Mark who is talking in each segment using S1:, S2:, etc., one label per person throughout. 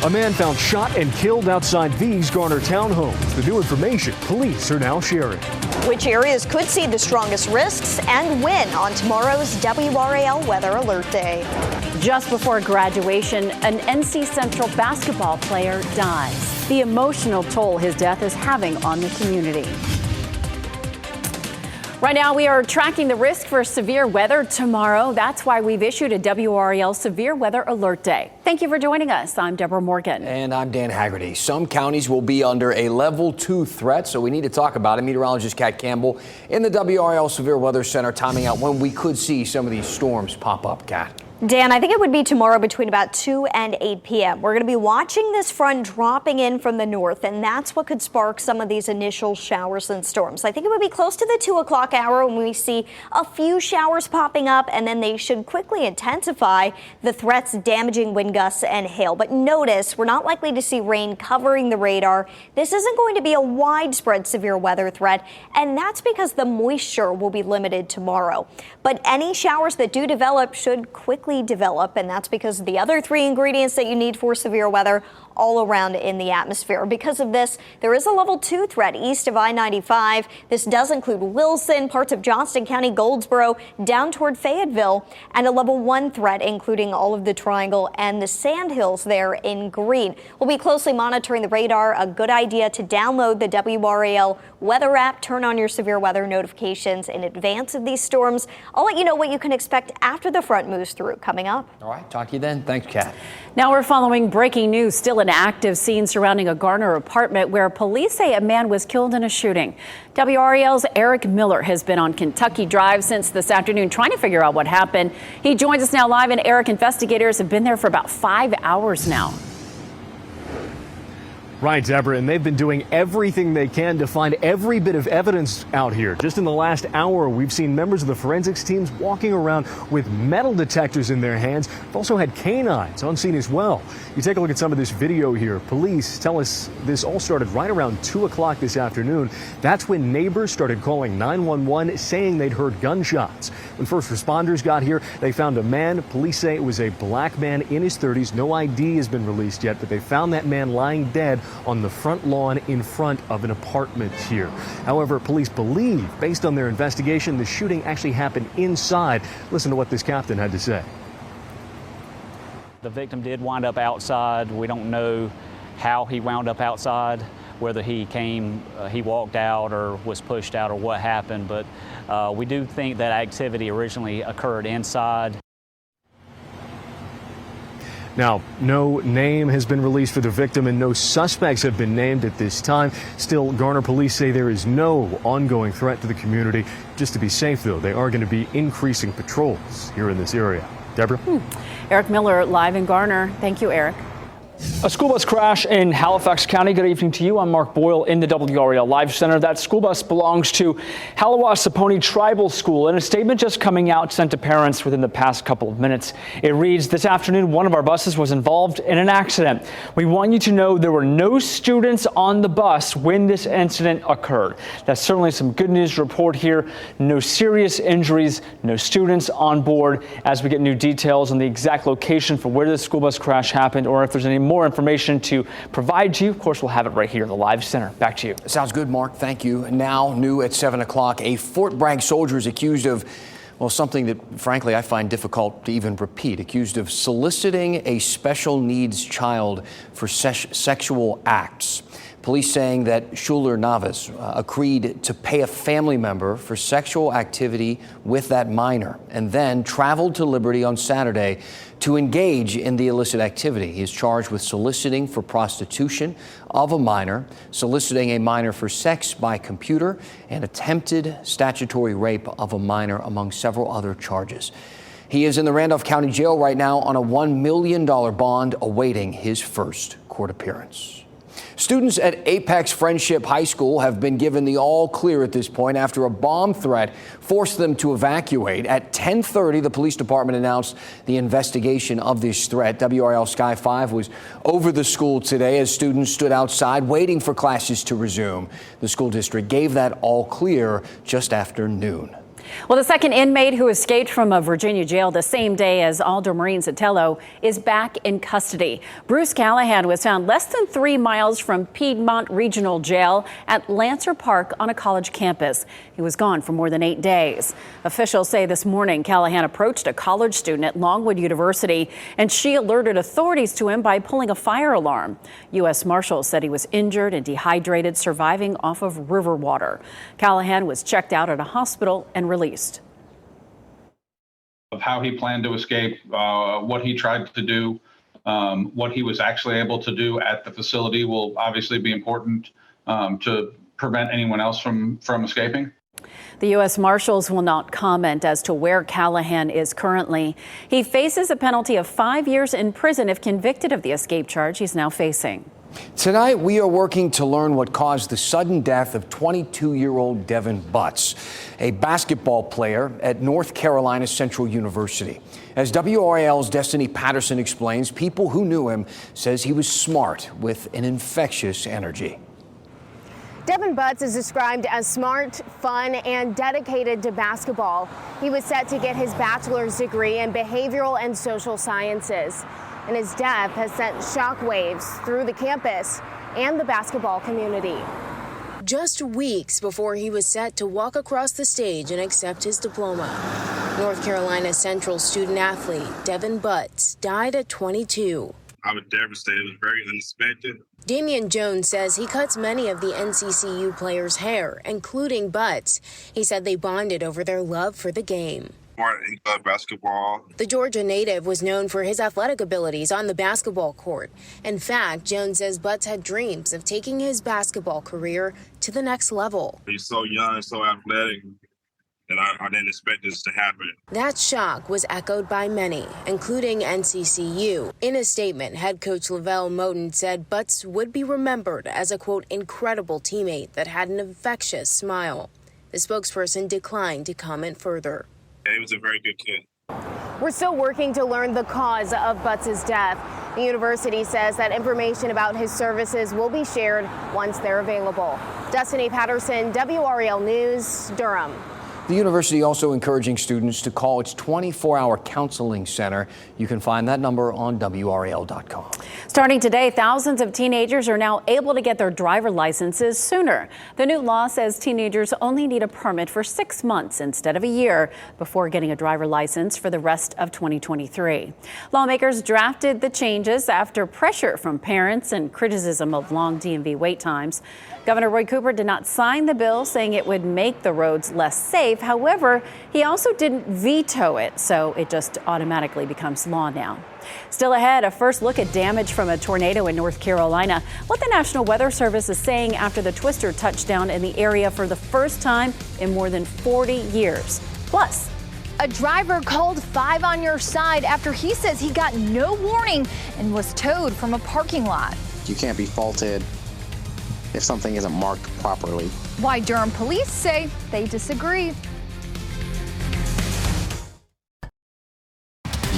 S1: A man found shot and killed outside these Garner townhomes. The new information police are now sharing.
S2: Which areas could see the strongest risks and when on tomorrow's WRAL Weather Alert Day.
S3: Just before graduation, an NC Central basketball player dies. The emotional toll his death is having on the community. Right now, we are tracking the risk for severe weather tomorrow. That's why we've issued a WRAL Severe Weather Alert Day. Thank you for joining us. I'm Deborah Morgan.
S4: And I'm Dan Haggerty. Some counties will be under a level 2 threat, so we need to talk about it. Meteorologist Kat Campbell in the WRAL Severe Weather Center timing out when we could see some of these storms pop up. Kat.
S2: Dan, I think it would be tomorrow between about 2 and 8 p.m. We're going to be watching this front dropping in from the north, and that's what could spark some of these initial showers and storms. I think it would be close to the 2 o'clock hour when we see a few showers popping up, and then they should quickly intensify, the threats damaging wind gusts and hail. But notice, we're not likely to see rain covering the radar. This isn't going to be a widespread severe weather threat, and that's because the moisture will be limited tomorrow. But any showers that do develop should quickly develop, and that's because of the other 3 ingredients that you need for severe weather all around in the atmosphere. Because of this, there is a level 2 threat east of I-95. This does include Wilson, parts of Johnston County, Goldsboro, down toward Fayetteville, and a level 1 threat including all of the Triangle and the Sandhills there in green. We'll be closely monitoring the radar. A good idea to download the WRAL weather app, turn on your severe weather notifications in advance of these storms. I'll let you know what you can expect after the front moves through coming up.
S4: All right, talk to you then. Thanks, Kat.
S3: Now we're following breaking news. Still an active scene surrounding a Garner apartment where police say a man was killed in a shooting. WRAL's Eric Miller has been on Kentucky Drive since this afternoon trying to figure out what happened. He joins us now live, and Eric, investigators have been there for about 5 hours now.
S1: Right, Deborah, and they've been doing everything they can to find every bit of evidence out here. Just in the last hour, we've seen members of the forensics teams walking around with metal detectors in their hands. We've also had canines on scene as well. You take a look at some of this video here. Police tell us this all started right around 2 o'clock this afternoon. That's when neighbors started calling 911 saying they'd heard gunshots. When first responders got here, they found a man. Police say it was a black man in his 30s. No ID has been released yet, but they found that man lying dead on the front lawn in front of an apartment here. However, police believe, based on their investigation, the shooting actually happened inside. Listen to what this captain had to say.
S5: The victim did wind up outside. We don't know how he wound up outside, whether he walked out or was pushed out or what happened, but we do think that activity originally occurred inside.
S1: Now, no name has been released for the victim and no suspects have been named at this time. Still, Garner police say there is no ongoing threat to the community. Just to be safe, though, they are going to be increasing patrols here in this area. Deborah?
S3: Eric Miller live in Garner. Thank you, Eric.
S6: A school bus crash in Halifax County. Good evening to you. I'm Mark Boyle in the WRAL Live Center. That school bus belongs to Haliwa-Saponi Tribal School. In a statement just coming out sent to parents within the past couple of minutes, it reads, "This afternoon, one of our buses was involved in an accident. We want you to know there were no students on the bus when this incident occurred." That's certainly some good news to report here. No serious injuries, no students on board. As we get new details on the exact location for where the school bus crash happened, or if there's any more information to provide to you, of course, we'll have it right here in the Live Center. Back to you.
S4: Sounds good, Mark. Thank you. Now, new at 7 o'clock, a Fort Bragg soldier is accused of, well, something that, frankly, I find difficult to even repeat. Accused of soliciting a special needs child for sexual acts. Police saying that Schuler Navas agreed to pay a family member for sexual activity with that minor and then traveled to Liberty on Saturday to engage in the illicit activity. He is charged with soliciting for prostitution of a minor, soliciting a minor for sex by computer, and attempted statutory rape of a minor, among several other charges. He is in the Randolph County Jail right now on a $1 million bond awaiting his first court appearance. Students at Apex Friendship High School have been given the all clear at this point after a bomb threat forced them to evacuate. At 10:30, the police department announced the investigation of this threat. WRAL Sky 5 was over the school today as students stood outside waiting for classes to resume. The school district gave that all clear just after noon.
S3: Well, the second inmate who escaped from a Virginia jail the same day as Aldo Maureen Sotelo is back in custody. Bruce Callahan was found less than 3 miles from Piedmont Regional Jail at Lancer Park on a college campus. He was gone for more than 8 days. Officials say this morning Callahan approached a college student at Longwood University, and she alerted authorities to him by pulling a fire alarm. U.S. Marshals said he was injured and dehydrated, surviving off of river water. Callahan was checked out at a hospital and released.
S7: Of how he planned to escape, what he tried to do, what he was actually able to do at the facility will obviously be important to prevent anyone else from escaping.
S3: The U.S. Marshals will not comment as to where Callahan is currently. He faces a penalty of 5 years in prison if convicted of the escape charge he's now facing.
S4: Tonight, we are working to learn what caused the sudden death of 22-year-old Devin Butts, a basketball player at North Carolina Central University. As WRAL's Destiny Patterson explains, people who knew him says he was smart with an infectious energy.
S8: Devin Butts is described as smart, fun, and dedicated to basketball. He was set to get his bachelor's degree in behavioral and social sciences. And his death has sent shockwaves through the campus and the basketball community.
S9: Just weeks before he was set to walk across the stage and accept his diploma, North Carolina Central student athlete Devin Butts died at 22.
S10: I was devastated. It was very unexpected.
S9: Damian Jones says he cuts many of the NCCU players' hair, including Butts. He said they bonded over their love for the game.
S10: He loved basketball.
S9: The Georgia native was known for his athletic abilities on the basketball court. In fact, Jones says Butts had dreams of taking his basketball career to the next level.
S10: He's so young, so athletic, that I didn't expect this to happen.
S9: That shock was echoed by many, including NCCU. In a statement, head coach Lavelle Moten said Butts would be remembered as a, quote, incredible teammate that had an infectious smile. The spokesperson declined to comment further.
S10: He was a very good kid.
S8: We're still working to learn the cause of Butts' death. The university says that information about his services will be shared once they're available. Destiny Patterson, WRAL News, Durham.
S4: The university also encouraging students to call its 24-hour counseling center. You can find that number on WRAL.com.
S3: Starting today, thousands of teenagers are now able to get their driver licenses sooner. The new law says teenagers only need a permit for 6 months instead of a year before getting a driver license for the rest of 2023. Lawmakers drafted the changes after pressure from parents and criticism of long DMV wait times. Governor Roy Cooper did not sign the bill, saying it would make the roads less safe. However, he also didn't veto it, so it just automatically becomes law now. Still ahead, a first look at damage from a tornado in North Carolina. What the National Weather Service is saying after the twister touched down in the area for the first time in more than 40 years. Plus,
S11: a driver called 5 on your side after he says he got no warning and was towed from a parking lot.
S12: You can't be faulted if something isn't marked properly.
S11: Why Durham police say they disagree.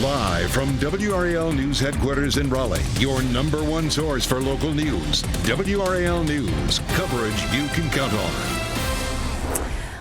S13: Live from WRAL News headquarters in Raleigh, your #1 source for local news. WRAL News, coverage you can count on.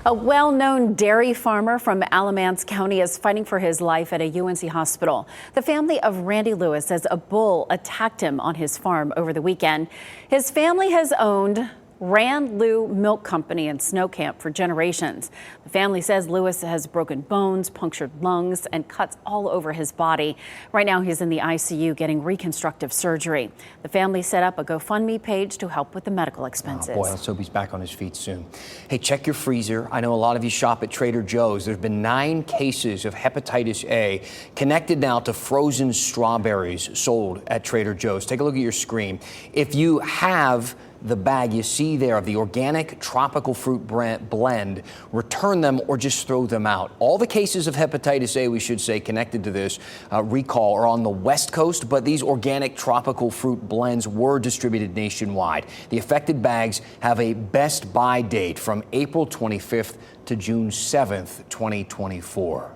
S3: A well-known dairy farmer from Alamance County is fighting for his life at a UNC hospital. The family of Randy Lewis says a bull attacked him on his farm over the weekend. His family has owned Rand-Lew Milk Company in Snow Camp for generations. The family says Lewis has broken bones, punctured lungs, and cuts all over his body. Right now, he's in the ICU getting reconstructive surgery. The family set up a GoFundMe page to help with the medical expenses.
S4: Oh boy, let's hope he's back on his feet soon. Hey, check your freezer. I know a lot of you shop at Trader Joe's. There's been 9 cases of hepatitis A connected now to frozen strawberries sold at Trader Joe's. Take a look at your screen. If you have the bag you see there of the organic tropical fruit blend, return them or just throw them out. All the cases of hepatitis A, we should say, connected to this recall are on the West Coast, but these organic tropical fruit blends were distributed nationwide. The affected bags have a best buy date from April 25th to June 7th, 2024.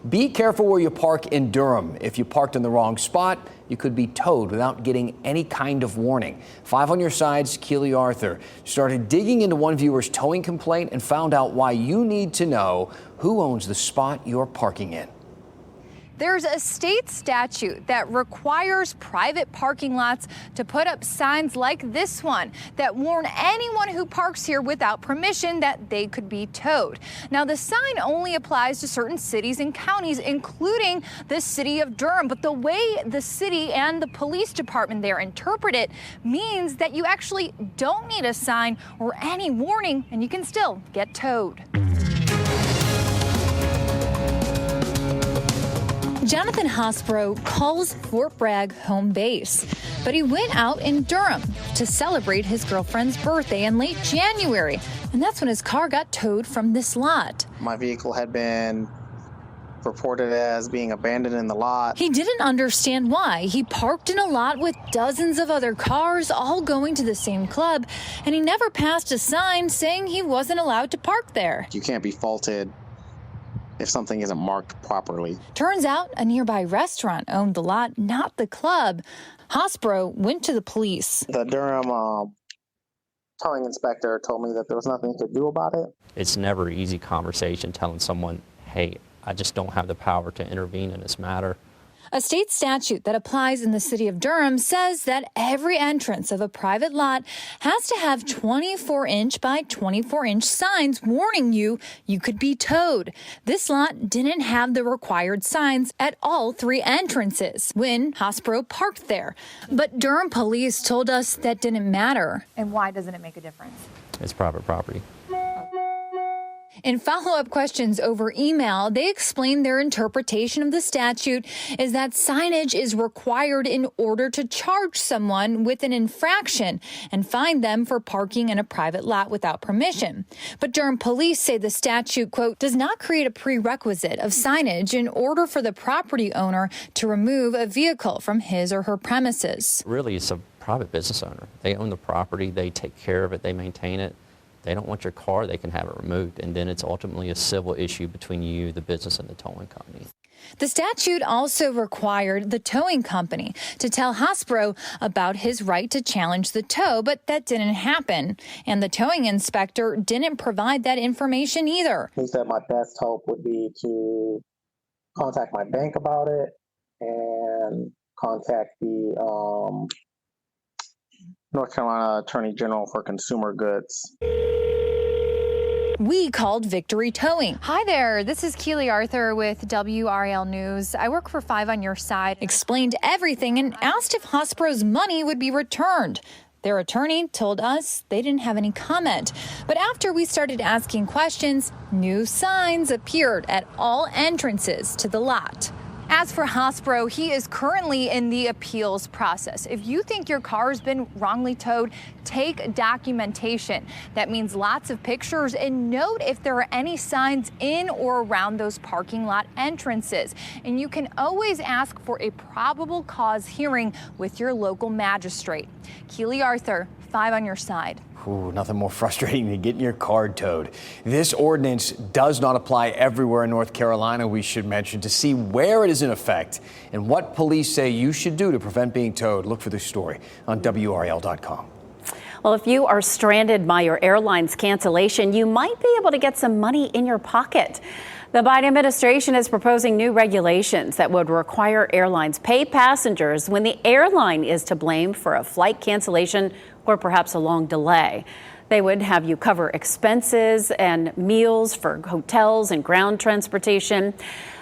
S4: Be careful where you park in Durham. If you parked in the wrong spot, you could be towed without getting any kind of warning. 5 on your side's Keely Arthur started digging into one viewer's towing complaint and found out why you need to know who owns the spot you're parking in.
S11: There's a state statute that requires private parking lots to put up signs like this one that warn anyone who parks here without permission that they could be towed. Now, the sign only applies to certain cities and counties, including the city of Durham. But the way the city and the police department there interpret it means that you actually don't need a sign or any warning, and you can still get towed. Jonathan Hossborough calls Fort Bragg home base, but he went out in Durham to celebrate his girlfriend's birthday in late January, and that's when his car got towed from this lot.
S12: My vehicle had been reported as being abandoned in the lot.
S11: He didn't understand why. He parked in a lot with dozens of other cars all going to the same club, and he never passed a sign saying he wasn't allowed to park there.
S12: You can't be faulted if something isn't marked properly.
S11: Turns out a nearby restaurant owned the lot, not the club. Hossborough went to the police.
S12: The Durham towing inspector told me that there was nothing to do about it.
S14: It's never an easy conversation telling someone, hey, I just don't have the power to intervene in this matter.
S11: A state statute that applies in the city of Durham says that every entrance of a private lot has to have 24-inch by 24-inch signs warning you could be towed. This lot didn't have the required signs at all 3 entrances when Hossborough parked there. But Durham police told us that didn't matter. And why doesn't it make a difference?
S14: It's private property.
S11: In follow-up questions over email, they explained their interpretation of the statute is that signage is required in order to charge someone with an infraction and fine them for parking in a private lot without permission. But Durham police say the statute, quote, does not create a prerequisite of signage in order for the property owner to remove a vehicle from his or her premises.
S14: Really, it's a private business owner. They own the property, they take care of it, they maintain it. They don't want your car, they can have it removed, and then it's ultimately a civil issue between you, the business, and the towing company.
S11: The statute also required the towing company to tell Hossborough about his right to challenge the tow, but that didn't happen. And the towing inspector didn't provide that information either.
S12: He said my best hope would be to contact my bank about it and contact the North Carolina Attorney General for Consumer Goods.
S11: We called Victory Towing. Hi there, this is Keely Arthur with WRAL News. I work for 5 on your side. Explained everything and asked if Hossborough's money would be returned. Their attorney told us they didn't have any comment. But after we started asking questions, new signs appeared at all entrances to the lot. As for Hossborough, he is currently in the appeals process. If you think your car has been wrongly towed, take documentation. That means lots of pictures, and note if there are any signs in or around those parking lot entrances. And you can always ask for a probable cause hearing with your local magistrate. Keely Arthur, 5 on your side.
S4: Ooh, nothing more frustrating than getting your car towed. This ordinance does not apply everywhere in North Carolina, we should mention. To see where it is in effect and what police say you should do to prevent being towed, look for this story on WRAL.com.
S3: Well, if you are stranded by your airline's cancellation, you might be able to get some money in your pocket. The Biden administration is proposing new regulations that would require airlines pay passengers when the airline is to blame for a flight cancellation or perhaps a long delay. They would have you cover expenses and meals for hotels and ground transportation.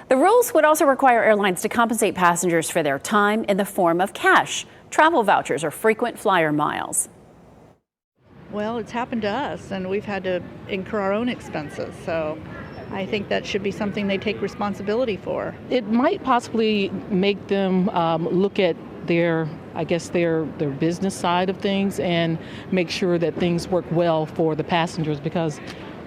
S3: The rules would also require airlines to compensate passengers for their time in the form of cash, travel vouchers, or frequent flyer miles.
S15: Well, it's happened to us, and we've had to incur our own expenses, so I think that should be something they take responsibility for.
S16: It might possibly make them look at their business side of things and make sure that things work well for the passengers, because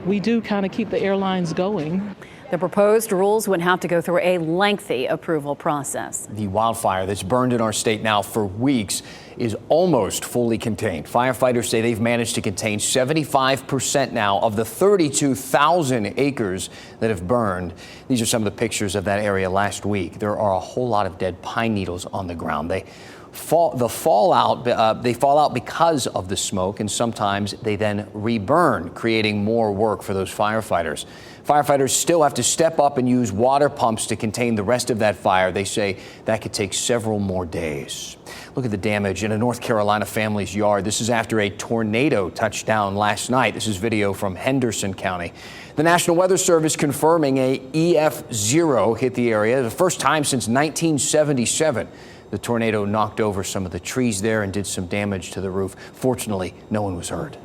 S16: we do kind of keep the airlines going.
S3: The proposed rules would have to go through a lengthy approval process.
S4: The wildfire that's burned in our state now for weeks is almost fully contained. Firefighters say they've managed to contain 75% now of the 32,000 acres that have burned. These are some of the pictures of that area last week. There are a whole lot of dead pine needles on the ground. They fall out because of the smoke, and sometimes they then reburn, creating more work for those firefighters. Firefighters still have to step up and use water pumps to contain the rest of that fire. They say that could take several more days. Look at the damage in a North Carolina family's yard. This is after a tornado touched down last night. This is video from Henderson County. The National Weather Service confirming a EF0 hit the area. The first time since 1977. The tornado knocked over some of the trees there and did some damage to the roof. Fortunately, no one was hurt.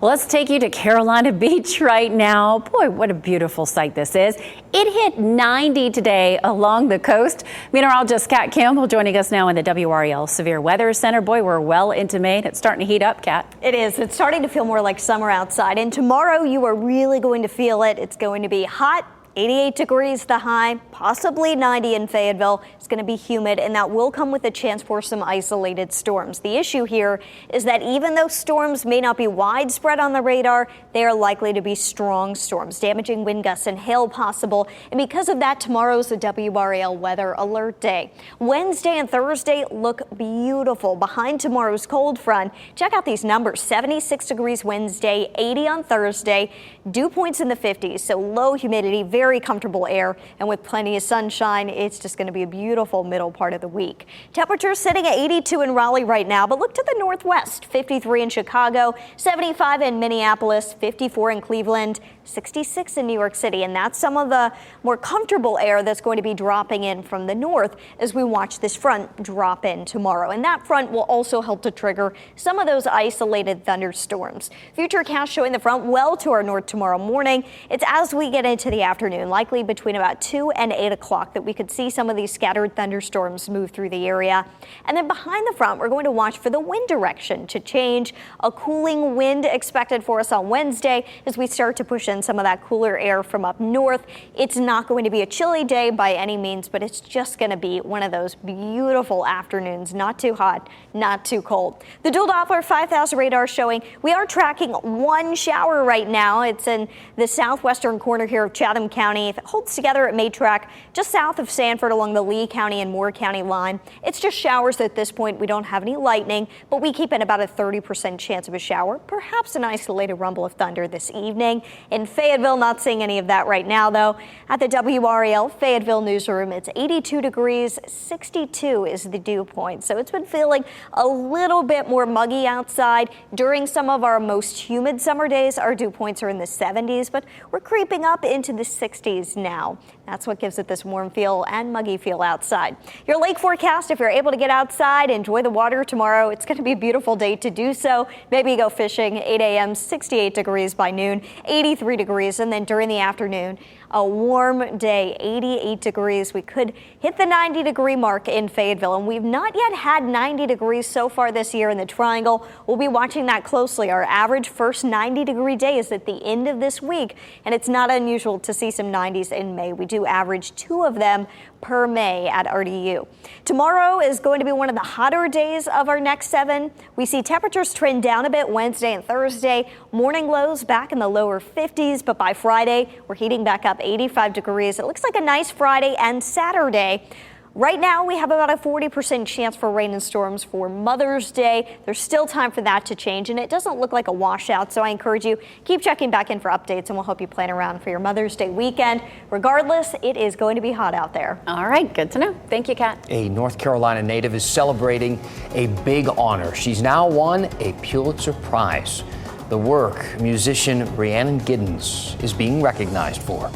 S3: Well, let's take you to Carolina Beach right now. Boy, what a beautiful sight this is. It hit 90 today along the coast. Meteorologist Kat Campbell joining us now in the WRAL Severe Weather Center. Boy, we're well into May. It's starting to heat up, Kat.
S2: It is. It's starting to feel more like summer outside. And tomorrow you are really going to feel it. It's going to be hot. 88 degrees the high, possibly 90 in Fayetteville. It's going to be humid, and that will come with a chance for some isolated storms. The issue here is that even though storms may not be widespread on the radar, they are likely to be strong storms, damaging wind gusts and hail possible. And because of that, tomorrow's the WRAL weather alert day. Wednesday and Thursday look beautiful behind tomorrow's cold front. Check out these numbers: 76 degrees Wednesday, 80 on Thursday, dew points in the 50s, so low humidity, very comfortable air, and with plenty of sunshine, it's just going to be a beautiful middle part of the week. Temperatures sitting at 82 in Raleigh right now, but look to the northwest: 53 in Chicago, 75 in Minneapolis, 54 in Cleveland, 66 in New York City, and that's some of the more comfortable air that's going to be dropping in from the north as we watch this front drop in tomorrow. And that front will also help to trigger some of those isolated thunderstorms. Futurecast showing the front well to our north tomorrow morning. It's as we get into the afternoon, likely between about 2 and 8 o'clock, that we could see some of these scattered thunderstorms move through the area. And then behind the front, we're going to watch for the wind direction to change. A cooling wind expected for us on Wednesday as we start to push in some of that cooler air from up north. It's not going to be a chilly day by any means, but it's just going to be one of those beautiful afternoons. Not too hot, not too cold. The dual Doppler 5000 radar showing we are tracking one shower right now. It's in the southwestern corner here of Chatham County. If it holds together, it may track just south of Sanford along the Lee County and Moore County line. It's just showers at this point. We don't have any lightning, but we keep in about a 30% chance of a shower, perhaps an isolated rumble of thunder this evening. In Fayetteville, not seeing any of that right now, though. At the WRAL Fayetteville newsroom, it's 82 degrees, 62 is the dew point. So it's been feeling a little bit more muggy outside. During some of our most humid summer days, our dew points are in the 70s, but we're creeping up into the 60s now. That's what gives it this warm feel and muggy feel outside. Your lake forecast: if you're able to get outside, enjoy the water tomorrow. It's going to be a beautiful day to do so. Maybe go fishing. 8 a.m., 68 degrees by noon, 83 degrees, and then during the afternoon, a warm day, 88 degrees. We could hit the 90-degree mark in Fayetteville, and we've not yet had 90 degrees so far this year in the Triangle. We'll be watching that closely. Our average first 90-degree day is at the end of this week, and it's not unusual to see some 90s in May. We do average 2 of them per May at RDU. Tomorrow is going to be one of the hotter days of our next 7. We see temperatures trend down a bit Wednesday and Thursday. Morning lows back in the lower 50s, but by Friday, we're heating back up 85 degrees. It looks like a nice Friday and Saturday. Right now, we have about a 40% chance for rain and storms for Mother's Day. There's still time for that to change, and it doesn't look like a washout, so I encourage you, keep checking back in for updates, and we'll help you plan around for your Mother's Day weekend. Regardless, it is going to be hot out there.
S3: All right, good to know. Thank you, Kat.
S4: A North Carolina native is celebrating a big honor. She's now won a Pulitzer Prize. The work musician Rhiannon Giddens is being recognized for.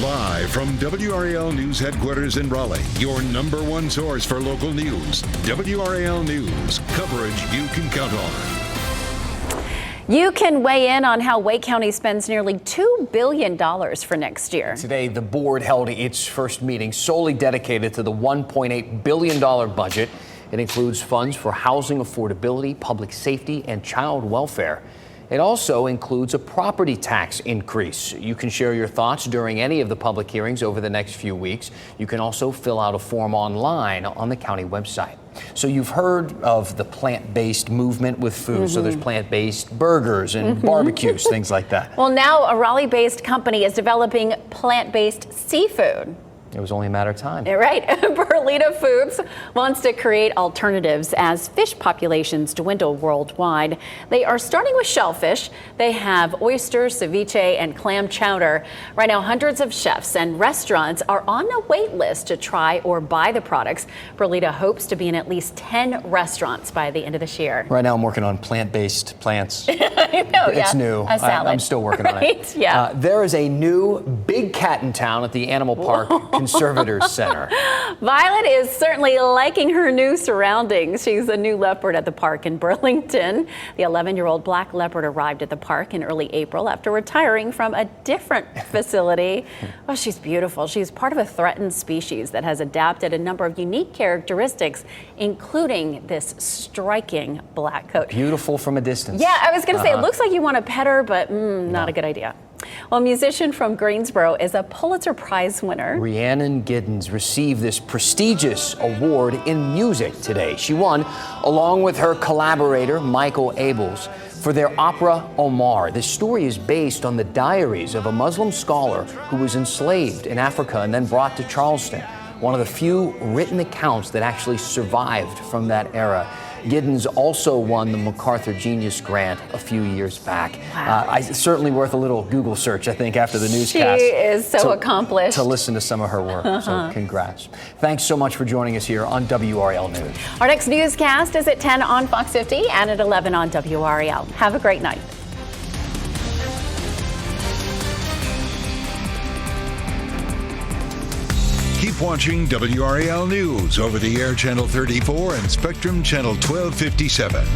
S13: Live from WRAL News headquarters in Raleigh, your number one source for local news. WRAL News, coverage you can count on.
S3: You can weigh in on how Wake County spends nearly $2 billion for next year.
S4: Today, the board held its first meeting solely dedicated to the $1.8 billion budget. It includes funds for housing affordability, public safety, and child welfare. It also includes a property tax increase. You can share your thoughts during any of the public hearings over the next few weeks. You can also fill out a form online on the county website. So you've heard of the plant-based movement with food. So there's plant-based burgers and barbecues, things like that.
S3: Well, now a Raleigh-based company is developing plant-based seafood.
S4: It was only a matter of time.
S3: Right. Burlita Foods wants to create alternatives as fish populations dwindle worldwide. They are starting with shellfish. They have oysters, ceviche, and clam chowder. Right now, hundreds of chefs and restaurants are on a wait list to try or buy the products. Burlita hopes to be in at least 10 restaurants by the end of this year.
S4: Right now, I'm working on plant-based plants.
S3: I know,
S4: It's new.
S3: A salad.
S4: I'm still working on it.
S3: Yeah.
S4: There is a new big cat in town at the Animal Park Conservators Center.
S3: Violet is certainly liking her new surroundings. She's a new leopard at the park in Burlington. The 11-year-old black leopard arrived at the park in early April after retiring from a different facility. Oh, she's beautiful. She's part of a threatened species that has adapted a number of unique characteristics, including this striking black coat.
S4: Beautiful from a distance.
S3: Yeah, I was going to say, it looks like you want to pet her, but not a good idea. Well, a musician from Greensboro is a Pulitzer Prize winner.
S4: Rhiannon Giddens received this prestigious award in music today. She won along with her collaborator, Michael Abels, for their opera Omar. This story is based on the diaries of a Muslim scholar who was enslaved in Africa and then brought to Charleston. One of the few written accounts that actually survived from that era. Giddens also won the MacArthur Genius Grant a few years back.
S3: Wow.
S4: Certainly worth a little Google search, I think, after the newscast.
S3: She is so accomplished.
S4: To listen to some of her work. So congrats. Thanks so much for joining us here on WRAL News.
S3: Our next newscast is at 10 on Fox 50 and at 11 on WRAL. Have a great night.
S13: Keep watching WRAL News over the air Channel 34 and Spectrum Channel 1257.